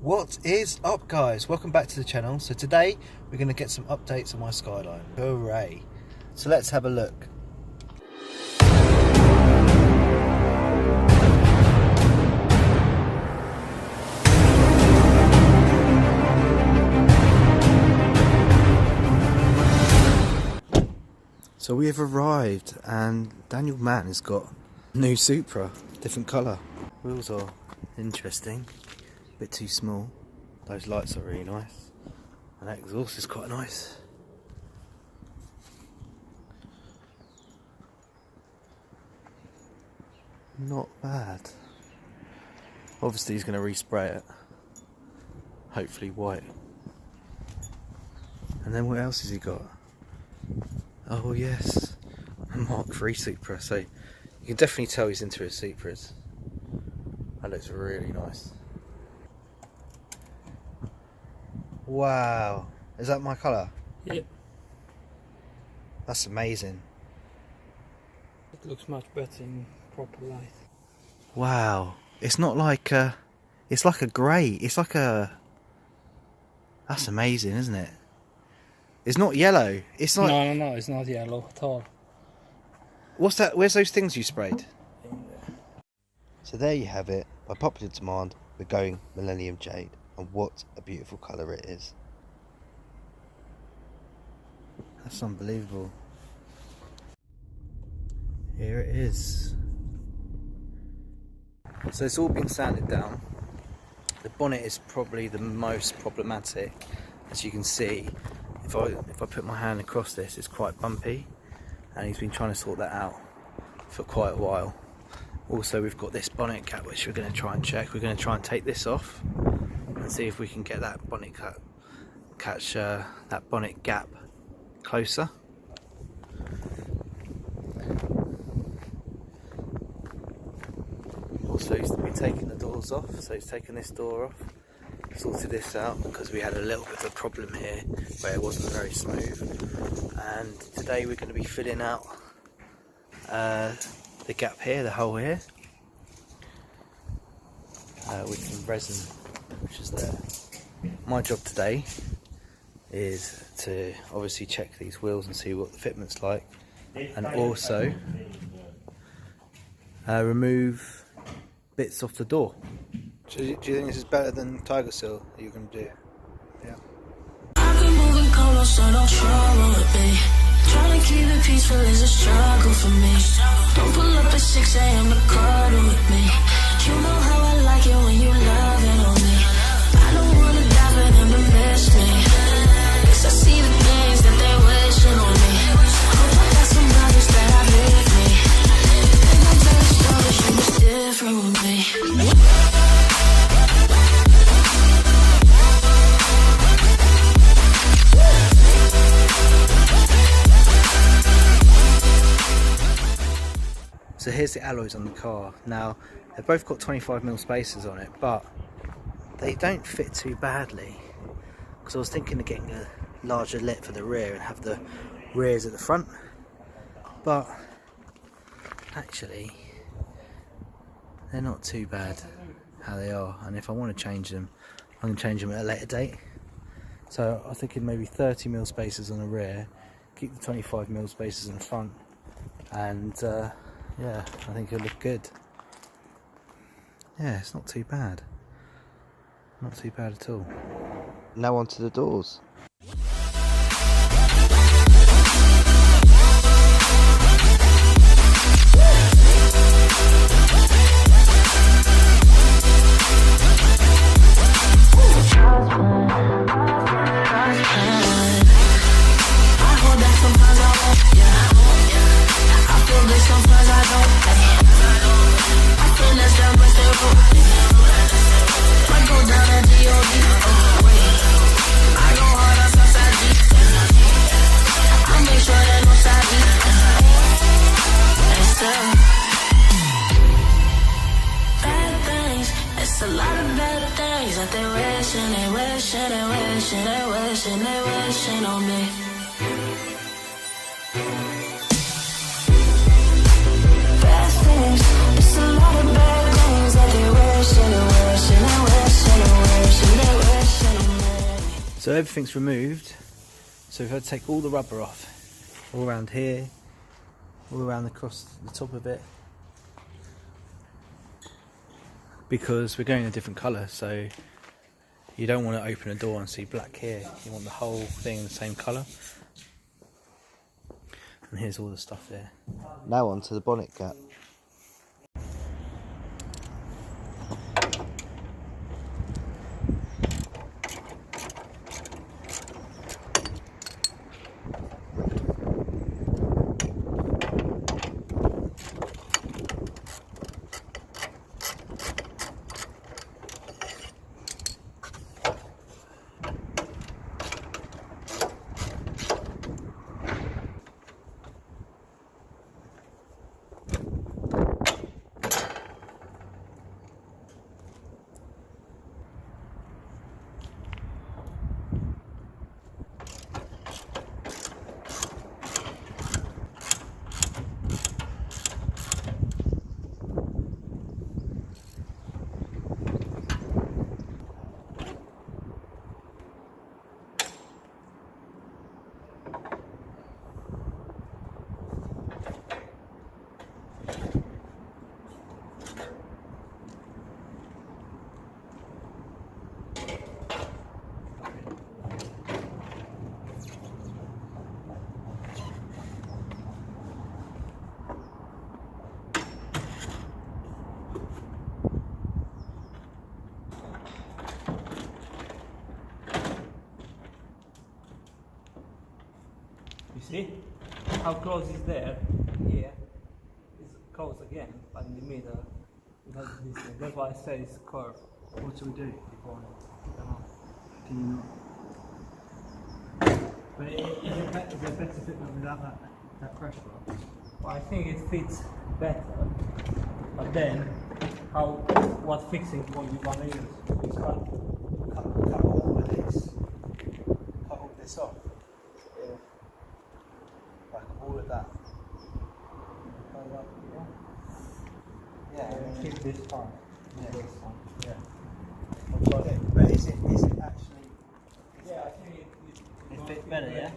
What is up, guys? Welcome back to the channel. So today we're going to get some updates on my Skyline. Hooray! So let's have a look. So we have arrived and Daniel Mann has got a new Supra, different colour. Wheels are interesting, a bit too small. Those lights are really nice. And that exhaust is quite nice. Not bad. Obviously he's going to respray it. Hopefully white. And then what else has he got? Oh yes, a Mark III Supra, so you can definitely tell he's into his Supras. That looks really nice. Wow, is that my colour? Yep. That's amazing. It looks much better in proper light. Wow, it's not like a, it's like a grey, it's like a, that's amazing, isn't it? It's not yellow. It's like... No, it's not yellow at all. What's that? Where's those things you sprayed? So there you have it. By popular demand, we're going Millennium Jade. And what a beautiful colour it is. That's unbelievable. Here it is. So it's all been sanded down. The bonnet is probably the most problematic, as you can see. If I put my hand across this, it's quite bumpy, and he's been trying to sort that out for quite a while. Also, we've got this bonnet cap which we're going to try and check. We're going to try and take this off and see if we can get that bonnet cap, catch that bonnet gap closer. Also, he's been taking the doors off, so he's taken this door off. Sorted this out because we had a little bit of a problem here where it wasn't very smooth, and today we're going to be filling out the gap here, the hole here, with some resin which is there. My job today is to obviously check these wheels and see what the fitment's like, and also remove bits off the door. So do you think this is better than Tiger Seal that you're going to do? Yeah. I've been moving cold, so don't trouble with me. Trying to keep it peaceful is a struggle for me. Don't pull up at 6 AM to cuddle with me. You know how I like it when you love it on me. I don't want to die for them to miss me, 'cause I see the things that they wishing on me. Hope I got some brothers that I live me. Think I'm better stories, you was different with me. So here's the alloys on the car. Now, they've both got 25mm spacers on it, but they don't fit too badly. Because I was thinking of getting a larger lip for the rear and have the rears at the front. But actually, they're not too bad how they are. And if I want to change them, I'm going to change them at a later date. So I was thinking maybe 30mm spacers on the rear, keep the 25mm spacers in the front, and yeah, I think it'll look good. Yeah, it's not too bad. Not too bad at all. Now onto the doors. It's a lot of better things that they wishing, they wishing, they wishing, they wishing, they wishing on me. Bad things, it's a lot of bad things that they wishing, they wishing, they wishing, they wishing, they So everything's removed, so we've had to take all the rubber off, all around here, all around across the top of it, because we're going a different colour, so you don't want to open a door and see black here, you want the whole thing the same colour. And here's all the stuff there. Now on to the bonnet cap. You see how close is there? Here is close again, but in the middle it has this thing. That's why I say it's curved. What do we do? Can you not? But is it better fit without that crash bar? Well, I think it fits better, but then what fixing point you want to use? Is cut all of this. Cut all this off. Yeah. Like all of that. Yeah. Keep this part. Yeah. This one. Yeah. But is it actually? Yeah, I think It fits better, yeah.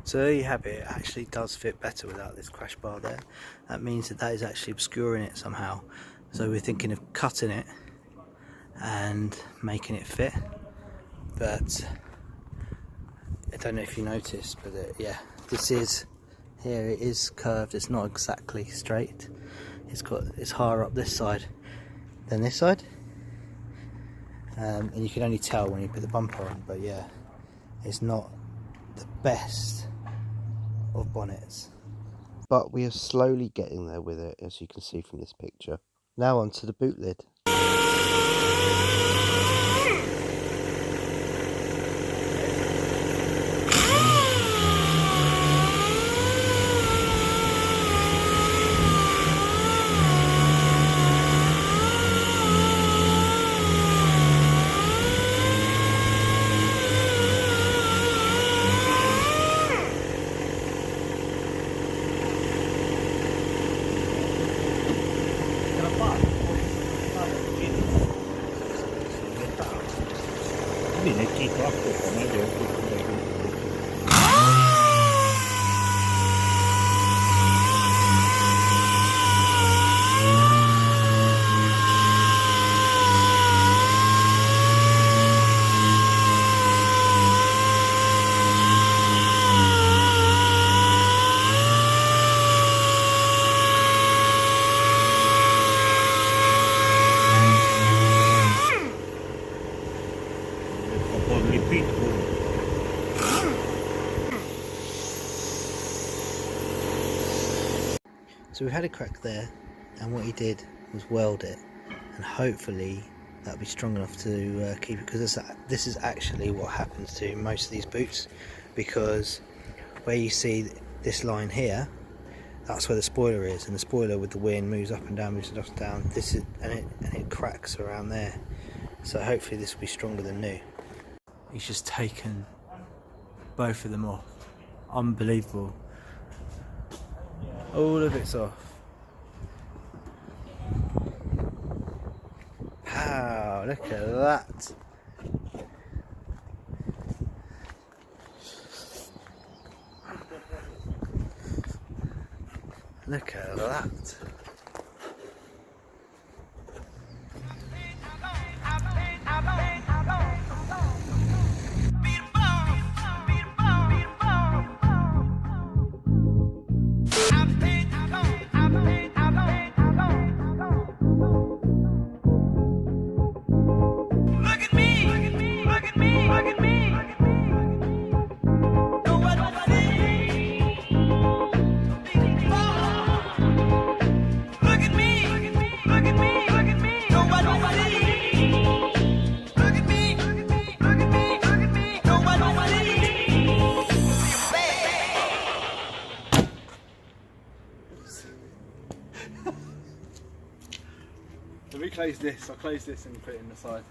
So there you have it. It actually does fit better without this crash bar there. That means that is actually obscuring it somehow. So we're thinking of cutting it and making it fit. But I don't know if you noticed, but yeah, this is here. It is curved. It's not exactly straight. It's higher up this side than this side, and you can only tell when you put the bumper on. But yeah, it's not the best of bonnets. But we are slowly getting there with it, as you can see from this picture. Now on to the boot lid. So we had a crack there, and what he did was weld it, and hopefully that'll be strong enough to keep it, because this is actually what happens to most of these boots, because where you see this line here, that's where the spoiler is, and the spoiler with the wind moves up and down, moves up and down. This is and it cracks around there. So hopefully this will be stronger than new. He's just taken both of them off. Unbelievable. All of it's off. Wow, look at that. Look at that. Let me close this, I'll close this and put it in the side.